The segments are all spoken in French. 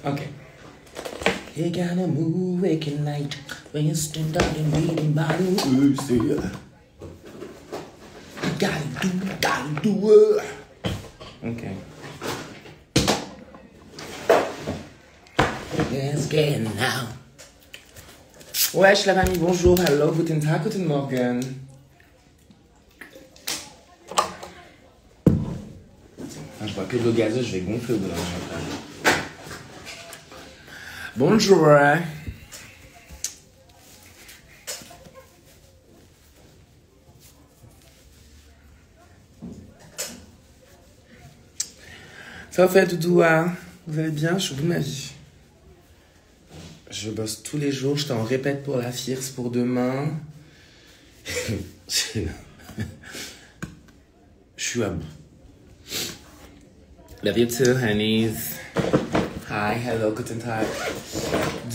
Okay. You gotta move waking night when you stand up and reading by the words. You gotta do it. Okay. Let's get now. Wesh la famille, bonjour, hello, guten Tag, guten Morgen. Je vois que de l'eau gazeuse, je vais gonfler au bout d'un moment. Bonjour. Ça va, Doudou, hein? Vous allez bien? Je suis au bout de ma vie. Je bosse tous les jours, je t'en répète pour la FIRS pour demain. Je suis à bout. Love you too, honeys. Hi, hello, guten Tag.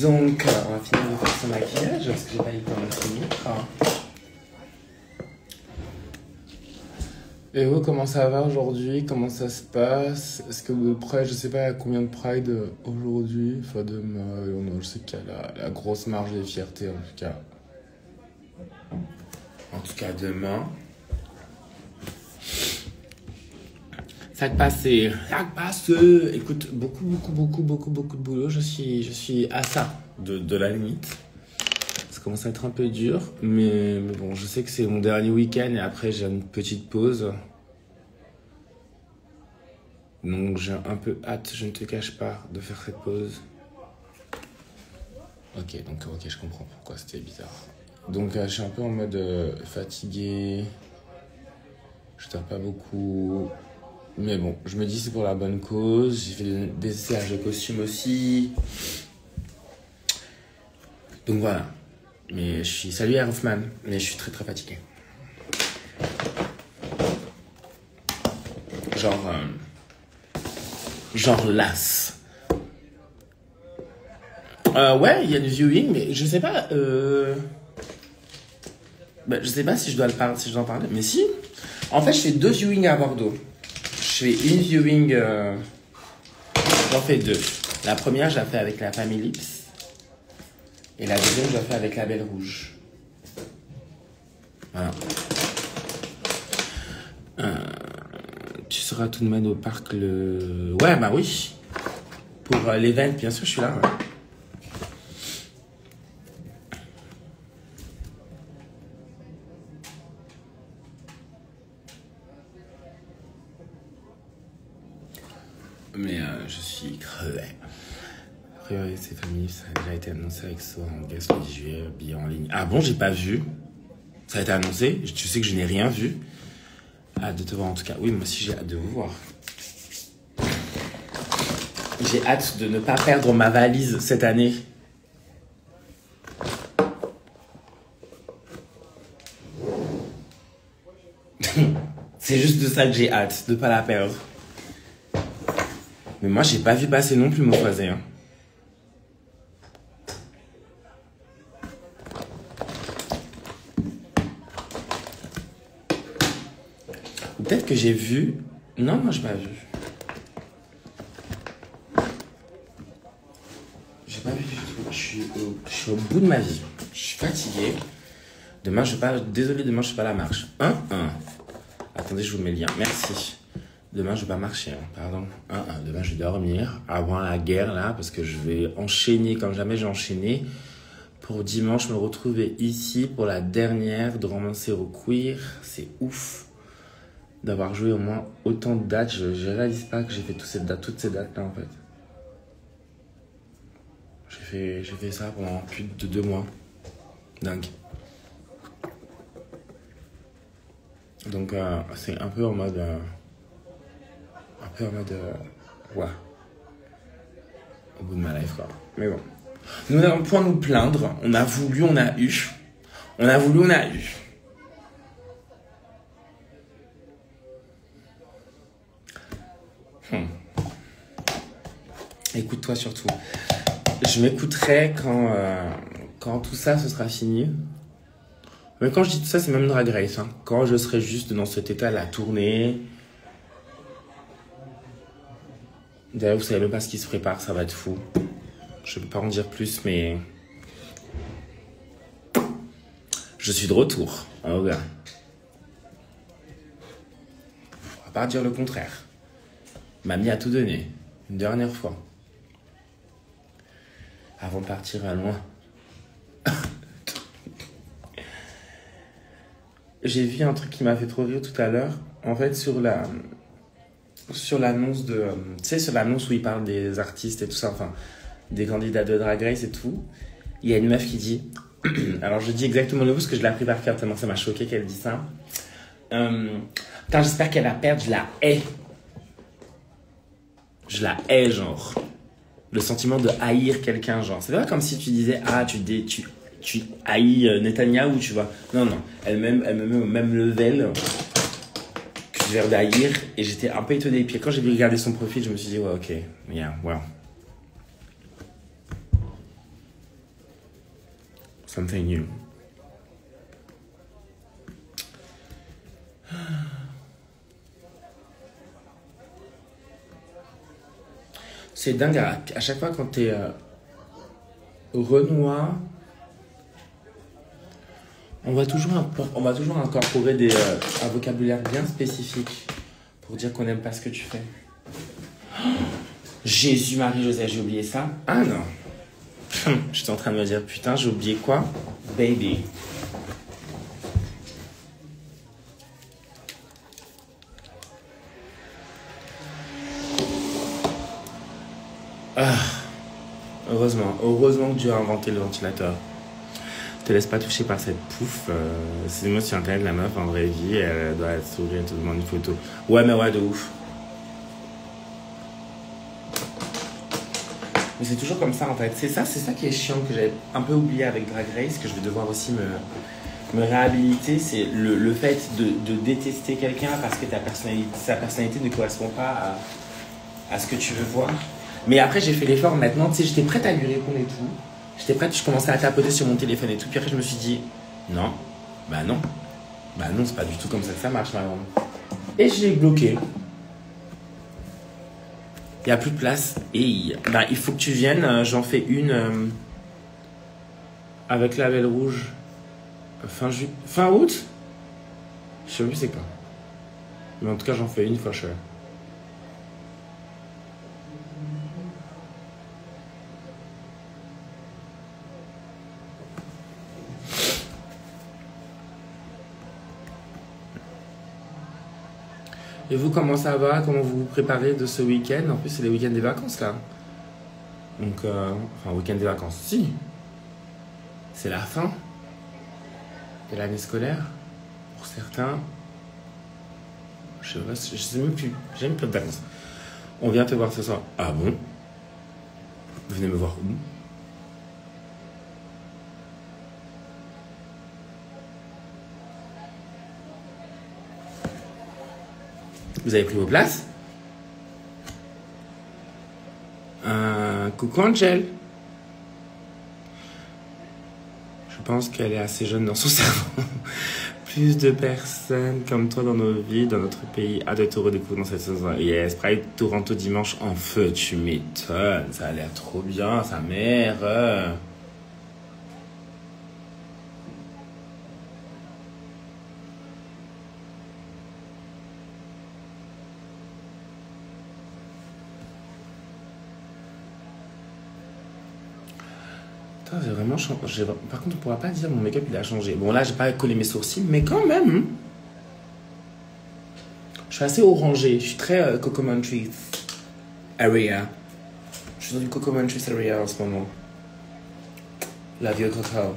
Donc, on va finir de faire son maquillage parce que j'ai pas eu le temps de finir. Et vous, comment ça va aujourd'hui? Comment ça se passe? Est-ce que le Pride, je sais pas à combien de Pride aujourd'hui? Enfin, demain, non, je sais qu'il y a la grosse marge des fiertés en tout cas. En tout cas, demain. Ça passe. Écoute, beaucoup de boulot. Je suis à ça de la limite. Ça commence à être un peu dur, mais bon, je sais que c'est mon dernier week-end et après j'ai une petite pause. Donc j'ai un peu hâte, je ne te cache pas, de faire cette pause. Ok, je comprends pourquoi c'était bizarre. Donc je suis un peu en mode fatigué. Je dors pas beaucoup. Mais bon, je me dis c'est pour la bonne cause. J'ai fait des essayages de costumes aussi. Donc voilà. Mais salut Air Hoffman, mais je suis très fatigué. Genre las. Ouais, il y a du viewing, mais je sais pas. Je sais pas si je dois en parler, mais si. En fait, je fais 2 viewings à Bordeaux. Je fais une viewing. J'en fais 2. La première, je la fais avec la famille Lips. Et la deuxième, je la fais avec la Belle Rouge. Voilà. Tu seras tout de même au parc le... Ouais, bah oui. Pour l'event, bien sûr, je suis là. Ouais. Mais je suis crevé. Priorité famille, ça a déjà été annoncé avec Sora en guest le 10 juillet, billet en ligne. Ah bon, j'ai pas vu. Ça a été annoncé. Tu sais que je n'ai rien vu. Hâte de te voir en tout cas. Oui, moi aussi j'ai hâte de vous voir. J'ai hâte de ne pas perdre ma valise cette année. C'est juste de ça que j'ai hâte, de ne pas la perdre. Mais moi, j'ai pas vu passer non plus mon croisé. Hein. Ou peut-être que j'ai vu... Non, moi, je n'ai pas vu. J'ai pas vu du tout. Je suis au bout de ma vie. Je suis fatigué. Demain, je vais pas... Désolé, demain, je suis pas à la marche. Attendez, je vous mets le lien. Merci. Demain, je vais pas marcher, hein. Pardon. Demain, je vais dormir avant la guerre, là, parce que je vais enchaîner comme jamais j'ai enchaîné. Pour dimanche, me retrouver ici pour la dernière de Romancer au Queer. C'est ouf d'avoir joué au moins autant de dates. Je réalise pas que j'ai fait toutes ces dates-là, en fait. J'ai fait ça pendant plus de 2 mois. Dingue. Donc, c'est un peu en mode... ouais. Au bout de ma life, quoi. Mais bon. Nous n'avons point à nous plaindre. On a voulu, on a eu. On a voulu, on a eu. Écoute-toi surtout. Je m'écouterai quand tout ça, ce sera fini. Mais quand je dis tout ça, c'est même Drag Race. Hein. Quand je serai juste dans cet état, la tournée... D'ailleurs, vous savez même pas ce qui se prépare, ça va être fou. Je peux pas en dire plus, mais... Je suis de retour. Oh gars. On va pas dire le contraire. Mamie a tout donné. Une dernière fois. Avant de partir à loin. J'ai vu un truc qui m'a fait trop rire tout à l'heure. En fait, sur l'annonce de... tu sais, sur l'annonce où ils parlent des artistes et tout ça, enfin, des candidats de Drag Race et tout, il y a une meuf qui dit... Alors, je dis exactement le mot parce que je l'ai appris par cœur tellement ça m'a choqué qu'elle dit ça. Putain, j'espère qu'elle va perdre, je la hais. Je la hais, genre. Le sentiment de haïr quelqu'un, genre. C'est pas comme si tu disais, ah, tu haïs Netanyahou, tu vois. Non, non. Elle me met au même level que je vais d'haïr. Et j'étais un peu étonné. Et puis quand j'ai vu regarder son profil, je me suis dit, ouais, ok. Yeah, wow. Something new. C'est dingue, à chaque fois quand t'es Renoir, on va toujours incorporer un vocabulaire bien spécifique pour dire qu'on n'aime pas ce que tu fais. Jésus, Marie, Joseph, j'ai oublié ça. Ah non. J'étais en train de me dire, putain, j'ai oublié quoi? Baby. Ah. Heureusement que Dieu a inventé le ventilateur. Te laisse pas toucher par cette pouffe. C'est moi sur internet, la meuf en vraie vie, elle doit être sourire, elle te demande une photo. Ouais, mais ouais, de ouf. Mais c'est toujours comme ça en fait. C'est ça qui est chiant, que j'avais un peu oublié avec Drag Race, que je vais devoir aussi me réhabiliter. C'est le fait de détester quelqu'un parce que sa personnalité ne correspond pas à ce que tu veux voir. Mais après, j'ai fait l'effort maintenant. Tu sais, j'étais prête à lui répondre et tout. J'étais prête, je commençais à tapoter sur mon téléphone et tout. Puis après, je me suis dit, non. Bah non, c'est pas du tout comme ça que ça marche, ma grande. Et je l'ai bloqué. Il n'y a plus de place. Et bah, il faut que tu viennes. J'en fais une avec la Belle Rouge fin août. Je sais plus c'est quoi. Mais en tout cas, j'en fais une fois sure. Et vous, comment ça va? Comment vous vous préparez de ce week-end? En plus, c'est les week-ends des vacances, là. Donc, enfin, week-end des vacances, si. C'est la fin de l'année scolaire. Pour certains. Je sais même plus. J'ai même plus de vacances. On vient te voir ce soir. Ah bon? Vous venez me voir où? Vous avez pris vos places? Coucou Angel. Je pense qu'elle est assez jeune dans son cerveau. Plus de personnes comme toi dans nos vies, dans notre pays. Hâte de te redécouvrir dans cette saison. Yes, Pride Toronto dimanche en feu. Tu m'étonnes. Ça a l'air trop bien, sa mère. C'est vraiment changé. Par contre, on pourra pas dire mon make-up il a changé. Bon, là, j'ai pas collé mes sourcils, mais quand même. Je suis assez orangé. Je suis très Cocomontrese area. Je suis dans du Cocomontrese area en ce moment. La vieux Hotel.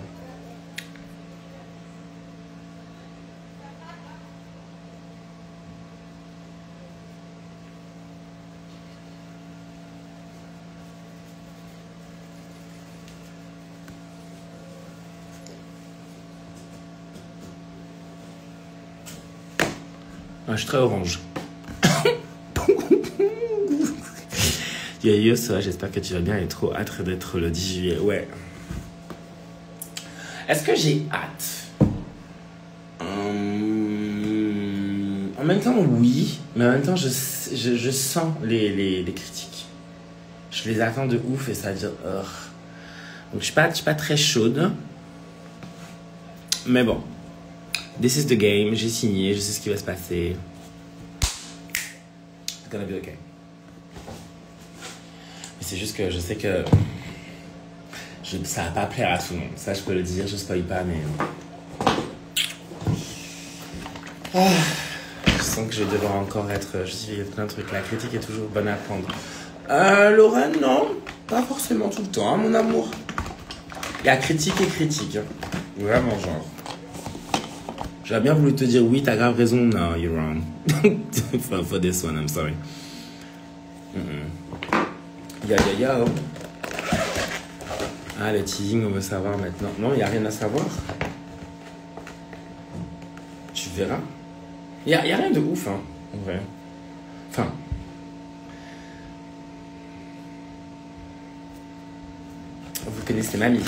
Je suis très orange. Yo, ça, j'espère que tu vas bien et trop hâte d'être le 10 juillet. Ouais. Est-ce que j'ai hâte? En même temps, oui. Mais en même temps, je sens les critiques. Je les attends de ouf et ça veut dire... Donc, je suis pas très chaude. Mais bon. This is the game. J'ai signé. Je sais ce qui va se passer. It's gonna be okay. Mais c'est juste que je sais que... ça va pas plaire à tout le monde. Ça, je peux le dire. Je spoil pas, mais... je sens que je vais devoir encore être... Je sais, il y a plein de trucs. La critique est toujours bonne à prendre. Lorraine, non. Pas forcément tout le temps, hein, mon amour. Il y a critique et critique. Hein. Vraiment, genre. J'aurais bien voulu te dire oui, t'as grave raison. No, you're wrong. for this one, I'm sorry. Ya. Ah, le teasing, on veut savoir maintenant. Non, il n'y a rien à savoir. Tu verras. Il y a rien de ouf, hein, en vrai. Enfin... Vous connaissez Mamie.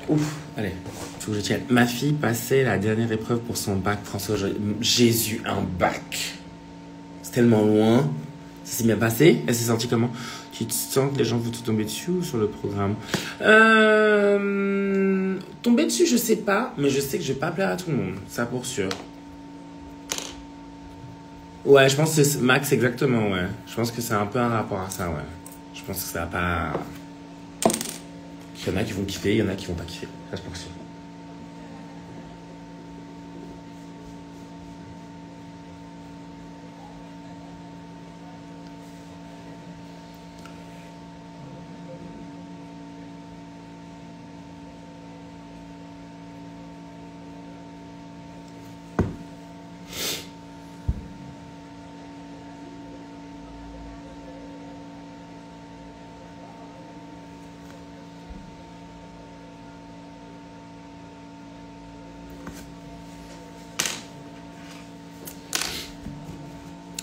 Ouf, allez, faut que je tienne. Ma fille passait la dernière épreuve pour son bac, François. Jésus, un bac. C'est tellement loin. Ça s'est bien passé. Elle s'est sentie comment? Tu te sens que les gens vont te tomber dessus ou sur le programme? Tomber dessus, je sais pas, mais je sais que je vais pas plaire à tout le monde. Ça pour sûr. Ouais, je pense que c'est Max, exactement, ouais. Je pense que c'est un peu un rapport à ça, ouais. Je pense que ça va pas... Il y en a qui vont kiffer, il y en a qui vont pas kiffer. Ça, je pense que...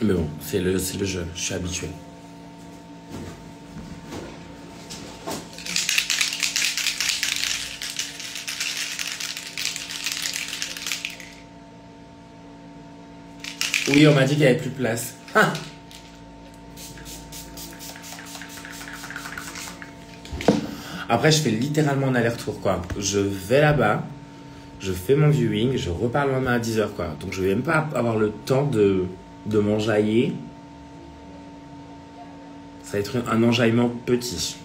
Mais bon, c'est le jeu, je suis habitué. Oui, on m'a dit qu'il n'y avait plus de place. Ah. Après, je fais littéralement un aller-retour, quoi. Je vais là-bas, je fais mon viewing, je repars le lendemain à 10h, quoi. Donc, je vais même pas avoir le temps de m'enjailler. Ça va être un enjaillement petit.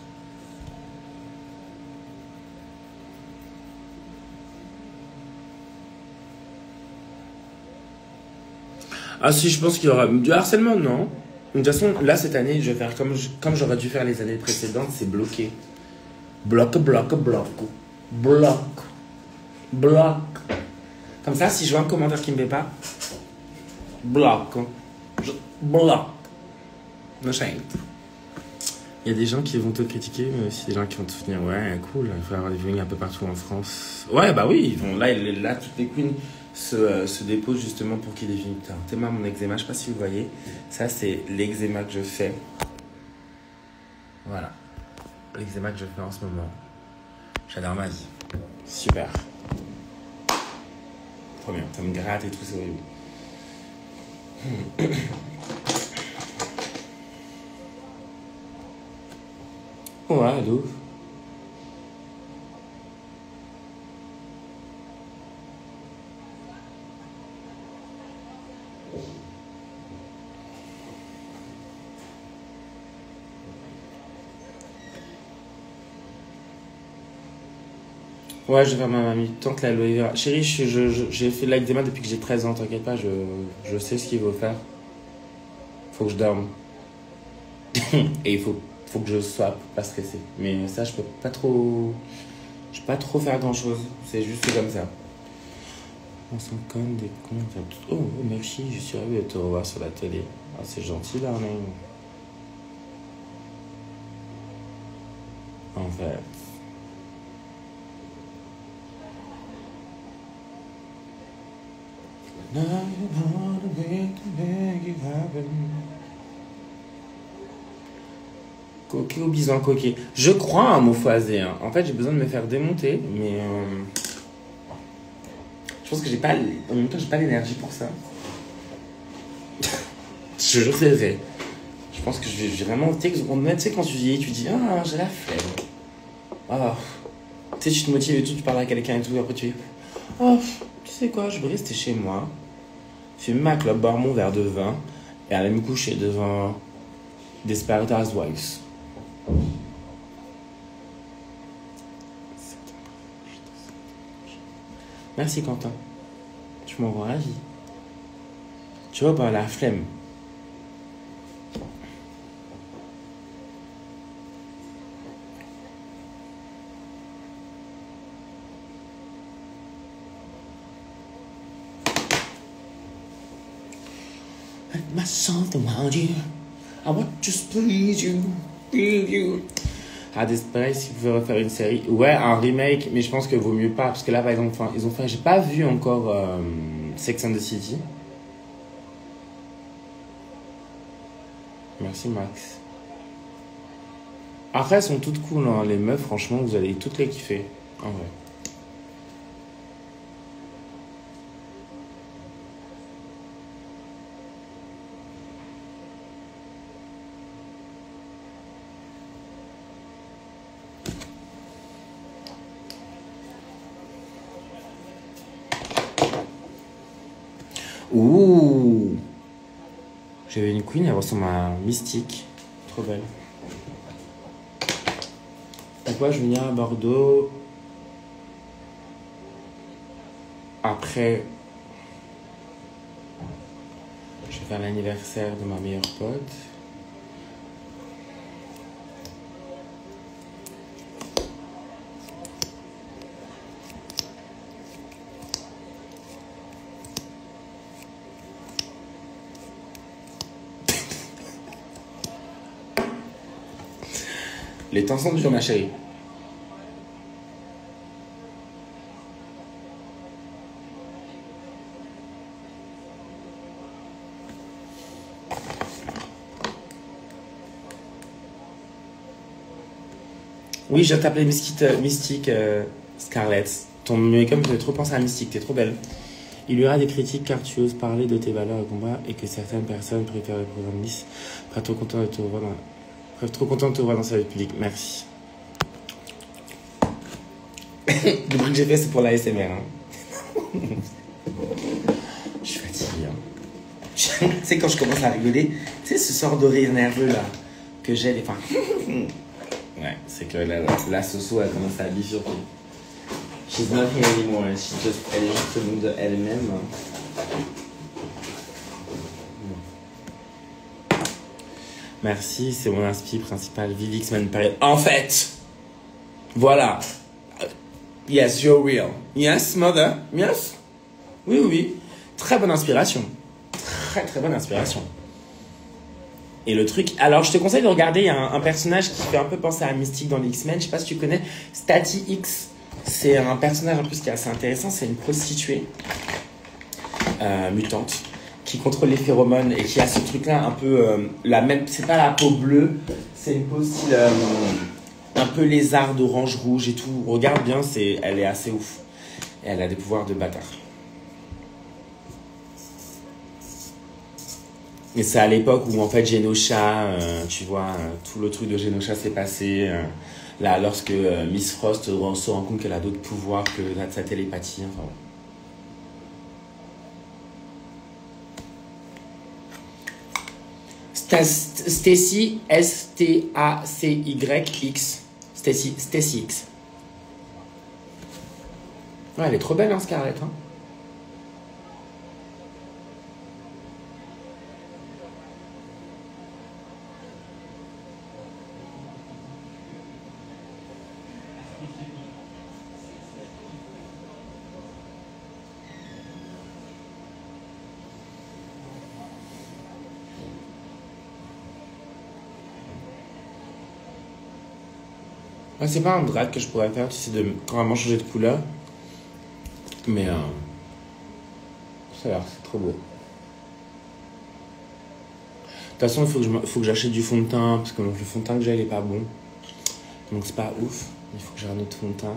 Ah si, je pense qu'il y aura du harcèlement, non. De toute façon, là, cette année, je vais faire comme j'aurais dû faire les années précédentes, c'est bloqué. Bloc. Comme ça, si je vois un commentaire qui me plaît pas, bloc. No shame. Il y a des gens qui vont te critiquer, mais aussi des gens qui vont te soutenir. Ouais, cool, il faut avoir des viewings un peu partout en France. Ouais, bah oui, là toutes les queens se déposent justement pour qu'il y ait des viewings. Tellement mon eczéma, je sais pas si vous voyez. Ça, c'est l'eczéma que je fais. Voilà. L'eczéma que je fais en ce moment. J'adore ma vie. Super. Trop bien. Ça me gratte et tout, c'est horrible. Ouais, d'où? Ouais, je vais faire ma mamie. Tant que l'aloe vera. Chérie, j'ai fait de l'eczéma depuis que j'ai 13 ans, t'inquiète pas, je sais ce qu'il faut faire. Faut que je dorme. Et il faut que je sois pas stressé. Mais ça, je peux pas trop faire grand chose. C'est juste comme ça. On s'en conne des cons. Oh, merci, je suis ravi de te revoir sur la télé. Ah, c'est gentil, là, non? En fait. Coquet ou bison coquet. Je crois à Mofoisé. Hein. En fait, j'ai besoin de me faire démonter, mais je pense que j'ai pas. En même temps, j'ai pas l'énergie pour ça. Je jure, c'est vrai. Je pense que je vais vraiment... Tu sais, quand tu vieillis, tu dis « Ah, j'ai la flemme. » Ah, tu sais, tu te motives et tout, tu parles à quelqu'un et tout, et après tu dis « Oh, tu sais quoi, je vais rester chez moi, fumer ma clope, boire mon verre de vin, et aller me coucher devant Desperate Housewives. » Merci Quentin. Tu m'en rends ravi. Tu vois, bah, la flemme. Myself around you. I want to just please you. Please you. Ah, Desperate, si vous pouvez refaire une série. Ouais, un remake, mais je pense que vaut mieux pas. Parce que là, par exemple, ils ont fait. J'ai pas vu encore Sex and the City. Merci, Max. Après, elles sont toutes cool, hein. Les meufs, franchement, vous allez toutes les kiffer. En vrai. Ouh! J'avais une queen, elle ressemble à Mystique. Trop belle. Pourquoi je viens à Bordeaux après? Je vais faire l'anniversaire de ma meilleure pote. Les temps sont durs, ma chérie. Oui, je viens de t'appeler Mystique Scarlett. Ton make-up me fait trop penser à Mystique, t'es trop belle. Il y aura des critiques car tu oses parler de tes valeurs et combats et que certaines personnes préfèrent le programme Miss. Bref, trop content de te revoir dans sa vie publique. Merci. Le bruit que j'ai fait, c'est pour la SMR. Hein. Je suis fatiguée. Hein. Tu sais, quand je commence à rigoler, tu sais, ce sort de rire nerveux là, que j'ai des fois. Ouais, c'est que la Soso, elle commence à bifurquer. She's not here anymore. Elle est juste au bout de elle-même. Merci, c'est mon inspi principal, Vivix Manpariel. En fait, voilà. Yes, you're real. Yes, mother. Yes. Oui, oui, oui. Très bonne inspiration. Très, très bonne inspiration. Et le truc... Alors, je te conseille de regarder, il y a un personnage qui fait un peu penser à Mystique dans les X-Men. Je sais pas si tu connais. Stati X. C'est un personnage en plus qui est assez intéressant. C'est une prostituée mutante qui contrôle les phéromones et qui a ce truc-là un peu... la même... C'est pas la peau bleue. C'est une peau style... un peu lézard d'orange rouge et tout. Regarde bien, elle est assez ouf. Et elle a des pouvoirs de bâtard. Et c'est à l'époque où en fait Genosha, tu vois, tout le truc de Genosha s'est passé. Là, lorsque Miss Frost se rend compte qu'elle a d'autres pouvoirs que sa télépathie. Enfin, Stacy, S-T-A-C-Y-X. Stacy X. Ouais, elle est trop belle, hein, Scarlett. Hein. Ouais, c'est pas un drag que je pourrais faire, tu sais, de carrément changer de couleur. Mais ça a l'air, c'est trop beau. De toute façon, il faut que j'achète du fond de teint, parce que le fond de teint que j'ai, il est pas bon. Donc c'est pas ouf. Il faut que j'ai un autre fond de teint.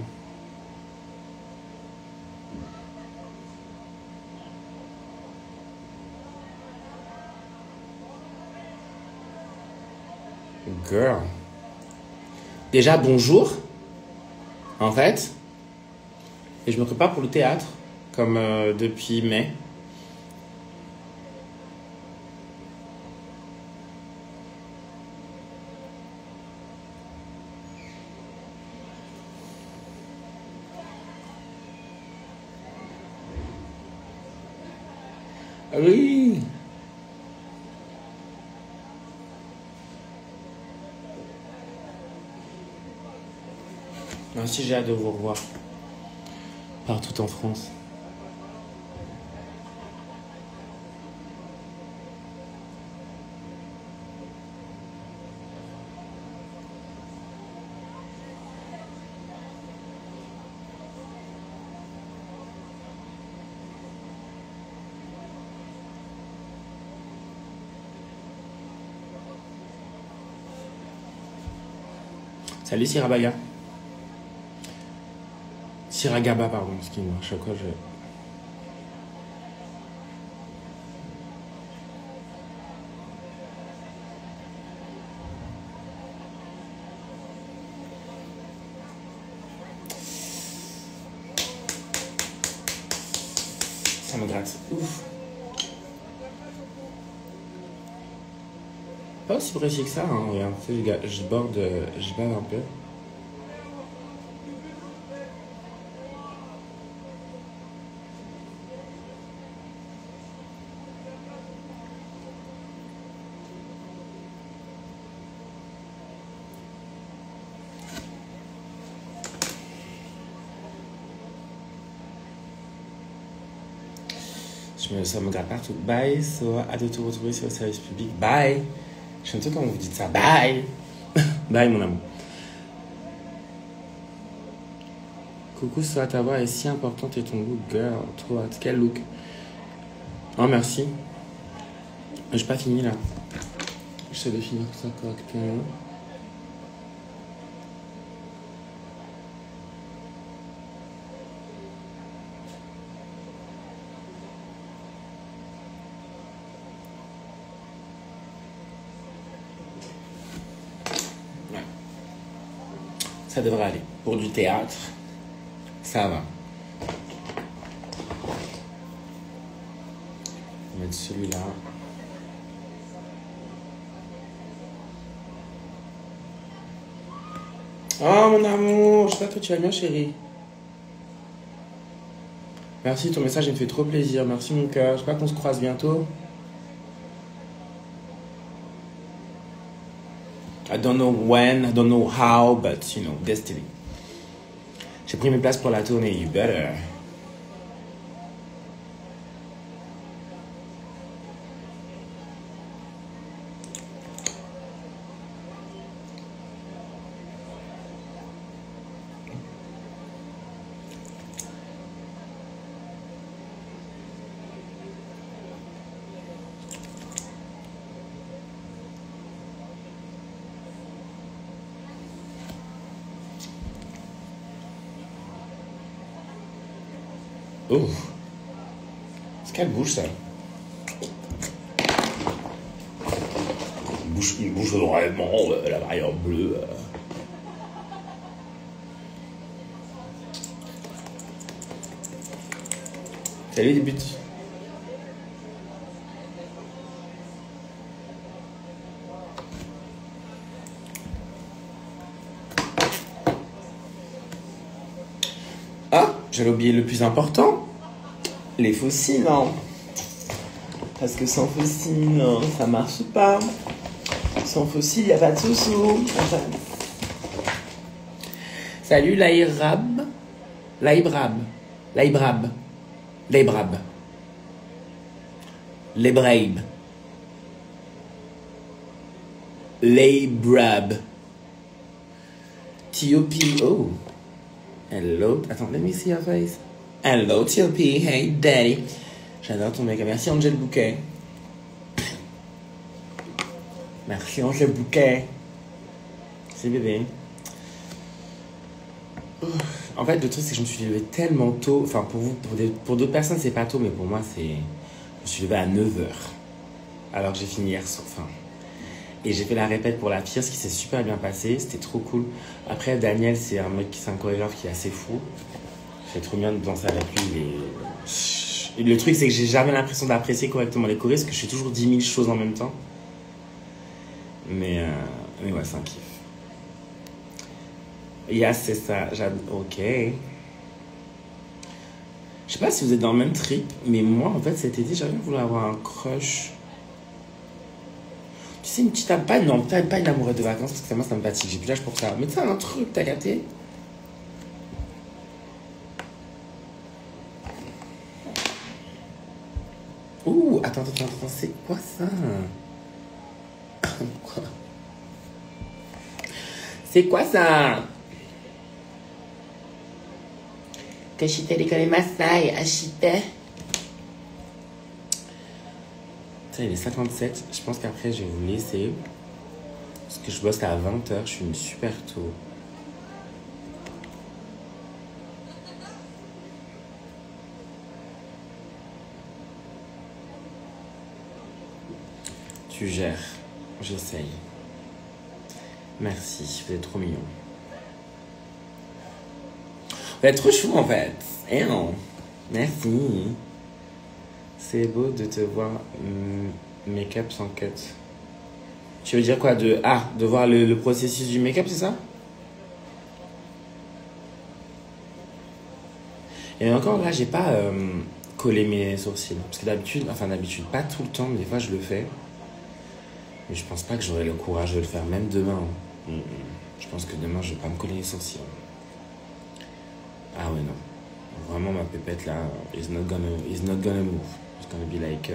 Girl. Déjà, bonjour. En fait. Et je me prépare pour le théâtre. Comme depuis mai. Oui. Moi aussi, j'ai hâte de vous revoir. Partout en France. Salut Sirabaya. Siragaba, pardon, excuse-moi. À chaque fois, je... Ça me gratte. Ouf. Pas aussi précis que ça, hein. Regarde, je borde, je bave un peu. Ça me gratte partout. Bye, Soa. Hâte de te retrouver sur le service public. Bye. J'aime tout quand vous dites ça. Bye. Bye, mon amour. Coucou, Soa, ta voix est si importante et ton look, girl. Trop hâte. Quel look? Oh, merci. J'ai pas fini là. J'essaie de finir ça correctement. Ça devrait aller. Pour du théâtre, ça va. On va mettre celui-là. Oh mon amour, j'espère que tu vas bien, chérie. Merci, ton message me fait trop plaisir. Merci mon cœur. J'espère qu'on se croise bientôt. I don't know when, I don't know how, but you know, destiny. J'ai pris mes places pour la tournée, you better. Oh, est-ce qu'elle bouge ça? Il bouge vraiment la barrière bleue. Salut les buts. Ah, j'allais oublier le plus important. Les fossiles, hein. Parce que sans fossiles, ça marche pas. Sans fossiles, y a pas de sous-sous. Enfin... Salut Laïbrab. Laïbrab. Laïbrab. Laïbrab. Laïbraib. Laïbrab. T.O.P. Oh. Hello. Attends, let me see your face. Hello, T.O.P. Hey, daddy. J'adore ton mec. Merci, Angel Bouquet. Merci, Angel Bouquet. C'est bébé. En fait, le truc, c'est que je me suis levé tellement tôt. Enfin, pour vous, pour d'autres personnes, c'est pas tôt, mais pour moi, c'est... Je me suis levé à 9h. Alors que j'ai fini hier soir. Enfin, Et j'ai fait la répète pour la Fierce qui s'est super bien passé. C'était trop cool. Après, Daniel, c'est un chorégraphe qui est assez fou. C'est trop bien de danser avec lui. Et le truc, c'est que j'ai jamais l'impression d'apprécier correctement les chorés parce que je fais toujours 10 000 choses en même temps. Mais ouais, c'est un kiff. Yes, c'est ça. Ok. Je sais pas si vous êtes dans le même trip, mais moi, en fait, cet été, j'avais voulu avoir un crush. Tu sais, une petite... Pas une amoureuse de vacances, parce que moi, ça me fatigue. J'ai plus l'âge pour ça. Mais tu sais, un truc, t'as gâté. Ouh, attends, c'est quoi ça? Quoi? C'est quoi ça? Kashite l'école Maasai, Ashite. Ça, il est 57. Je pense qu'après, je vais vous laisser. Parce que je bosse à 20h. Je suis une super tôt. Tu gères. J'essaye. Merci. Vous êtes trop mignon. Vous êtes trop chou en fait. Eh non. Merci. C'est beau de te voir make-up sans cut. Tu veux dire quoi de voir le processus du make-up, c'est ça? Et encore là, j'ai pas collé mes sourcils. Parce que d'habitude, pas tout le temps, mais des fois je le fais. Mais je pense pas que j'aurai le courage de le faire, même demain. Je pense que demain, je vais pas me coller les sourcils. Ah ouais, non. Vraiment, ma pépette là, is not gonna move. It's gonna be like...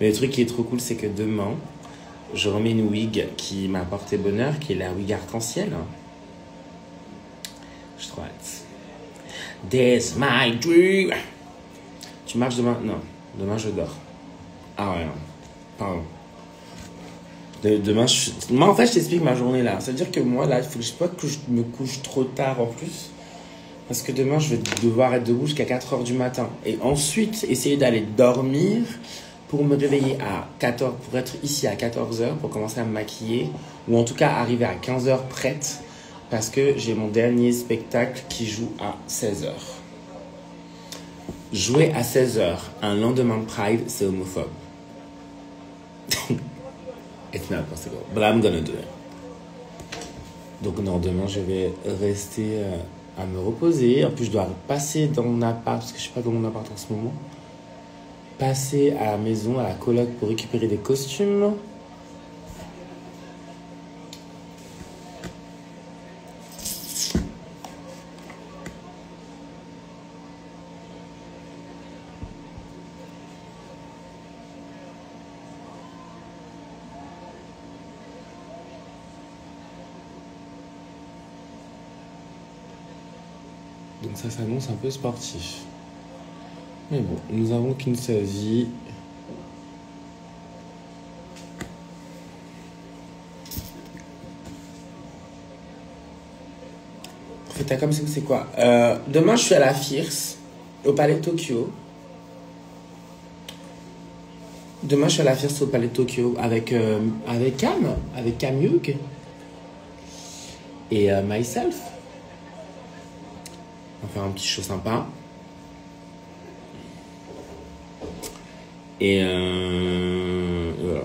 Mais le truc qui est trop cool, c'est que demain, je remets une wig qui m'a apporté bonheur, qui est la wig arc-en-ciel. Je suis trop hâte. This my dream. Tu marches demain? Non. Demain, je dors. Ah ouais, non. Pardon. Demain, moi, en fait, je t'explique ma journée là. Ça veut dire que moi, là, il faut pas que je me couche trop tard en plus. Parce que demain, je vais devoir être debout jusqu'à 4h du matin. Et ensuite, essayer d'aller dormir pour me réveiller à 14h, pour être ici à 14h, pour commencer à me maquiller. Ou en tout cas, arriver à 15h prête. Parce que j'ai mon dernier spectacle qui joue à 16h. Jouer à 16h un lendemain de Pride, c'est homophobe. It's not possible. But I'm gonna do it. Donc non, demain, je vais rester... à me reposer. En plus, je dois passer dans mon appart, parce que je suis pas dans mon appart en ce moment. Passer à la maison, à la coloc, pour récupérer des costumes. Donc ça s'annonce un peu sportif. Mais bon, nous avons qu'une seule vie. Feta comme c'est quoi? Demain, je suis à la Fierce, au Palais Tokyo. Demain, je suis à la Fierce au Palais Tokyo avec Cam Hugh et myself. On va faire un petit show sympa. Et voilà.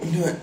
Ouais.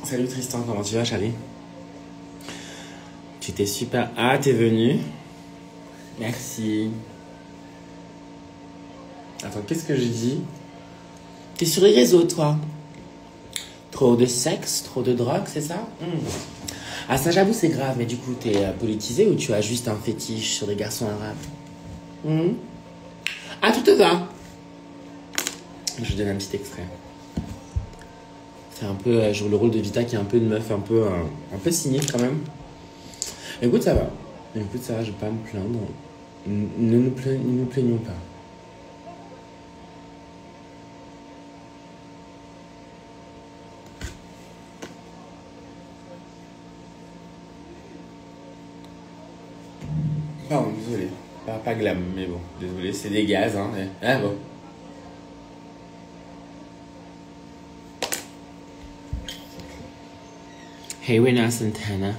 Salut Tristan, comment tu vas, Charlie? Tu étais super. Ah, t'es venu? Merci. Attends, qu'est-ce que je dis? T'es sur les réseaux, toi? Trop de sexe, trop de drogue, c'est ça? Ah, ça, j'avoue, c'est grave, mais du coup, t'es politisé ou tu as juste un fétiche sur les garçons arabes? Ah, tout te va? Je donne un petit extrait. C'est un peu, je joue le rôle de Vita qui est un peu une meuf un peu cynique quand même. Écoute, ça va. Écoute, ça va, je vais pas me plaindre. Ne nous plaignons pas. Pardon, désolé. Pas glam, mais bon, désolé, c'est des gaz, hein. Mais... Ah bon. Hey, Wena Santana.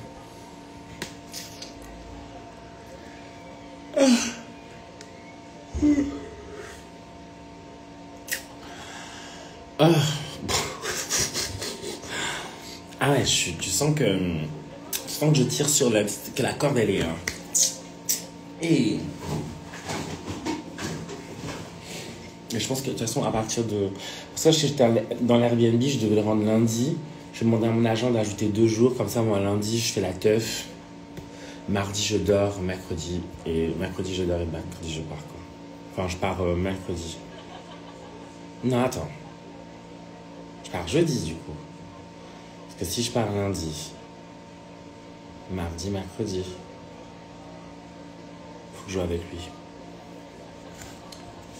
Ah ouais, tu sens que je tire sur que la corde elle est. Et je pense que de toute façon à partir de. Pour ça, j'étais dans l'Airbnb, je devais le rendre lundi. Je demandais à mon agent d'ajouter 2 jours, comme ça moi lundi je fais la teuf. Mardi je dors, mercredi je dors et mercredi je pars quoi. Enfin je pars mercredi. Non attends. Je pars jeudi du coup. Parce que si je pars lundi, mardi, mercredi, faut que je joue avec lui.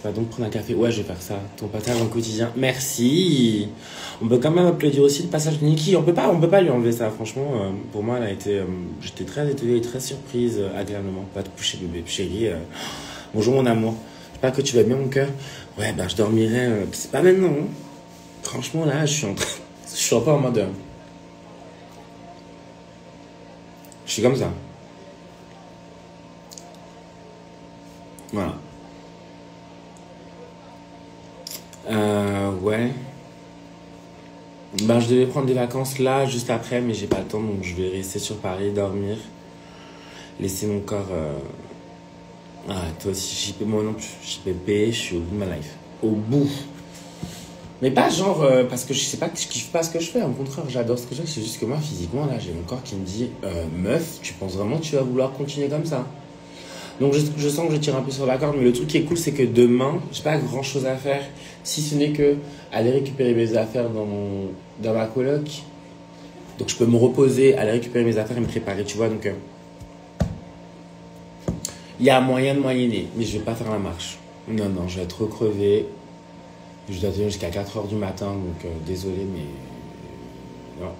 Va donc prendre un café. Ouais, je vais faire ça. Ton partage au quotidien. Merci. On peut quand même applaudir aussi le passage de Nikki. On peut pas lui enlever ça. Franchement, pour moi, elle a été. J'étais très étonnée et très surprise agréablement. Pas te coucher, bébé. Chérie. Bonjour, mon amour. J'espère que tu vas bien, mon cœur. Ouais, ben, je dormirai. C'est pas maintenant. Hein. Franchement, là, je suis un peu en mode. Je suis comme ça. Voilà. Ouais. Ben, je devais prendre des vacances là, juste après, mais j'ai pas le temps, donc je vais rester sur Paris, dormir. Laisser mon corps... Ah, toi aussi, moi non plus. Je suis au bout de ma life. Au bout. Mais pas genre, parce que je sais pas que je kiffe pas ce que je fais. Au contraire, j'adore ce que je fais. C'est juste que moi, physiquement, là, j'ai mon corps qui me dit, meuf, tu penses vraiment que tu vas vouloir continuer comme ça? Donc je sens que je tire un peu sur la corde, mais le truc qui est cool, c'est que demain, j'ai pas grand chose à faire, si ce n'est que aller récupérer mes affaires dans ma coloc. Donc je peux me reposer, aller récupérer mes affaires et me préparer, tu vois. Donc il y a moyen de moyenner, mais je vais pas faire la marche. Non, je vais être recrevé. Je dois tenir jusqu'à 4h du matin, donc désolé, mais non.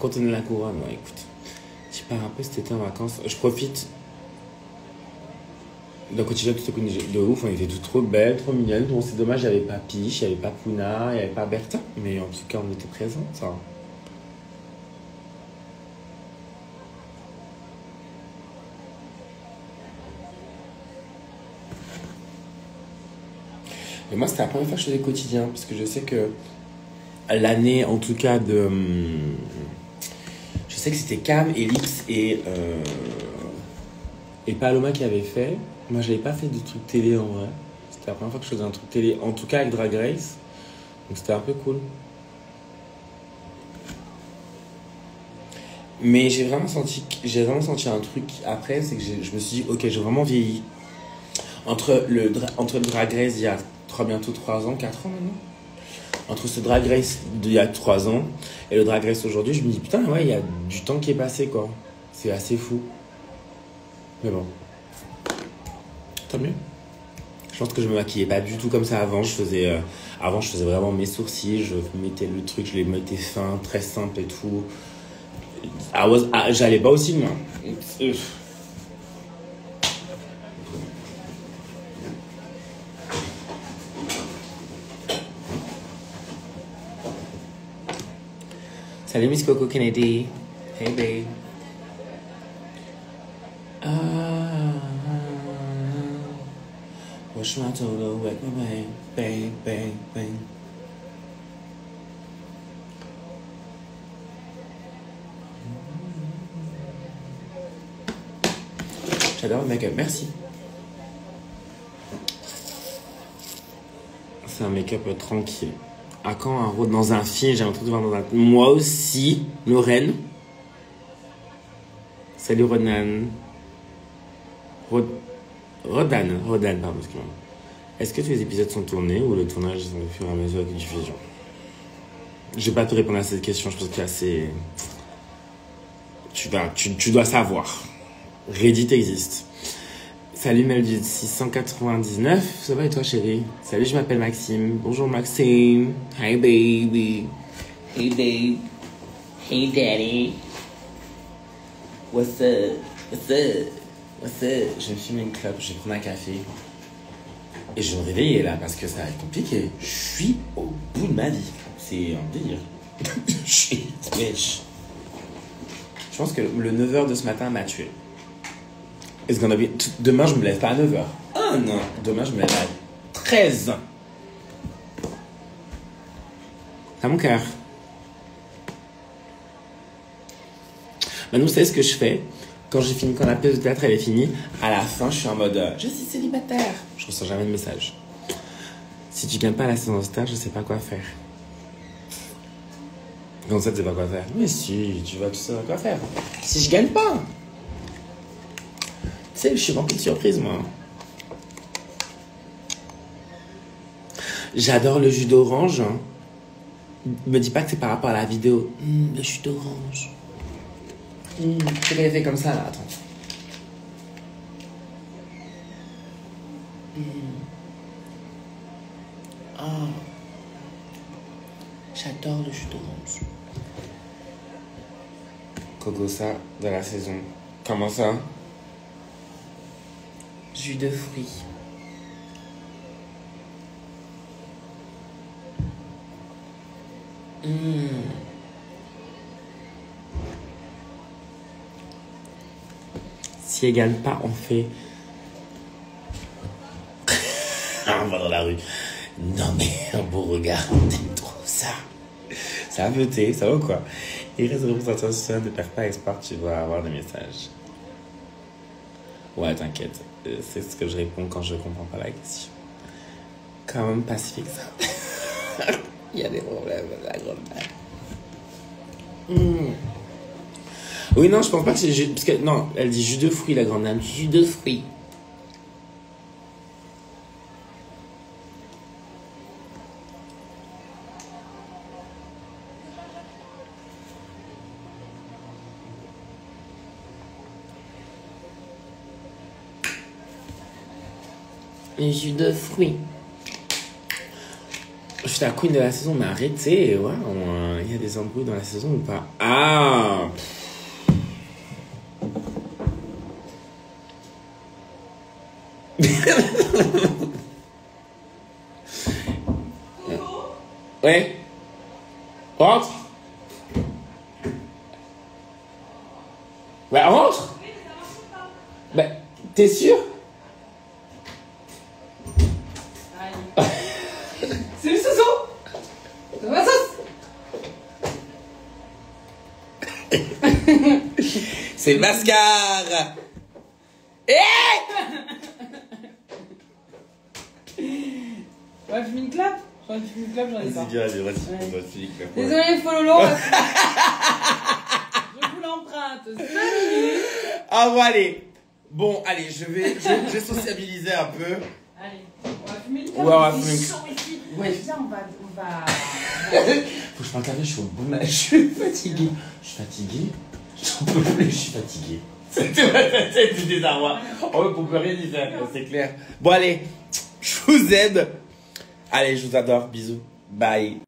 Contenez la couronne, ouais, écoute. Je pars un peu cet été en vacances. Je profite d'un quotidien tout de ouf. On était toutes trop belles, trop mignonnes. Bon, c'est dommage, il n'y avait pas Piche, il n'y avait pas Puna, il n'y avait pas Bertha. Mais en tout cas, on était présents, ça. Et moi, c'était la première fois que je faisais quotidien, parce que je sais que l'année, en tout cas, je sais que c'était Cam, Elix et Paloma qui avaient fait. Moi, j'avais pas fait de trucs télé en vrai. C'était la première fois que je faisais un truc télé, en tout cas avec Drag Race. Donc c'était un peu cool. Mais j'ai vraiment senti un truc après, c'est que je me suis dit, ok, j'ai vraiment vieilli. Entre le Drag Race d'il y a bientôt 3 ans, 4 ans maintenant. Entre ce Drag Race d'il y a 3 ans et le Drag Race aujourd'hui, je me dis, putain, ouais, il y a du temps qui est passé, quoi. C'est assez fou. Mais bon. Tant mieux. Je pense que je me maquillais pas du tout comme ça avant. Je faisais vraiment mes sourcils, je mettais le truc, je les mettais fins, très simple et tout. J'allais pas aussi loin. Salut Miss Coco Kennedy. Hey babe. Wash my total with my bang, bang, bang. J'adore le make-up, merci. C'est un make-up tranquille. À quand un rôle dans un film? J'ai l'impression de voir dans un... Moi aussi, Lorraine. Salut Ronan. Rodan, pardon, excuse-moi. Est-ce que tous les épisodes sont tournés ou le tournage est au fur et à mesure de diffusion? Je vais pas te répondre à cette question, je pense que c'est... Tu dois savoir. Reddit existe. Salut Meldud 699, ça va et toi chérie? Salut, je m'appelle Maxime. Bonjour Maxime. Hi baby. Hey babe. Hey daddy. What's up? What's up? What's up? Je vais fumer une clope, je vais prendre un café. Et je vais me réveiller là parce que ça va être compliqué. Je suis au bout de ma vie. C'est un délire. Je suis wesh. Je pense que le 9h de ce matin m'a tué. Demain, je me lève pas à 9h. Ah non. Demain, je me lève à 13h. À mon cœur. Maintenant, vous savez ce que je fais? Quand la pièce de théâtre elle est finie, à la fin, je suis en mode je suis célibataire. Je reçois jamais de message. Si tu gagnes pas la saison star, je sais pas quoi faire. Comme ça, tu sais pas quoi faire. Mais si, tu vas tout savoir quoi faire. Si je gagne pas. Tu sais, je suis rempli de surprises, moi. J'adore le jus d'orange. Me dis pas que c'est par rapport à la vidéo. Le jus d'orange. C'est qu'elle est fait comme ça, là. Attends. Oh. J'adore le jus d'orange. Coco, ça, de la saison. Comment ça? Jus de fruits. Si elle gagne pas, on fait... on va dans la rue. Non mais, un beau regard, t'aimes trop ça. Ça a voté, ça va ou quoi? Il reste représentation, ne perds pas espoir, tu vas avoir des messages. Ouais, t'inquiète. C'est ce que je réponds quand je comprends pas la question. Quand même pacifique, ça. Il y a des problèmes, la grande dame. Oui, non, je pense pas que c'est jus... Parce que, non, elle dit jus de fruits, la grande dame. Jus de fruits. Les jus de fruits. Je suis la queen de la saison, mais arrêtez. Ouais, il y a des embrouilles dans la saison ou pas? Ah! Ouais. Rentre. Ouais, rentre. Bah, t'es sûr? C'est le Soso. Ça va, ça? C'est le mascar. Ouais, je fais une clap. J'en ai fait une clap, j'en ai pas. Vas-y. Désolé, Fololo. Je vous l'emprunte. 5 minutes. Ah bon, allez. Bon, allez, je vais sociabiliser un peu. Allez, on va fumer une clap. Ouais, on va fumer une clap. Ouais. Viens, on va... Faut que je prenne un café, je suis au bout de ma... Je suis fatigué. J'en peux plus, je suis fatigué. C'est du désarroi. On peut rien y faire, c'est clair. Bon, allez, je vous aime. Allez, je vous adore. Bisous. Bye.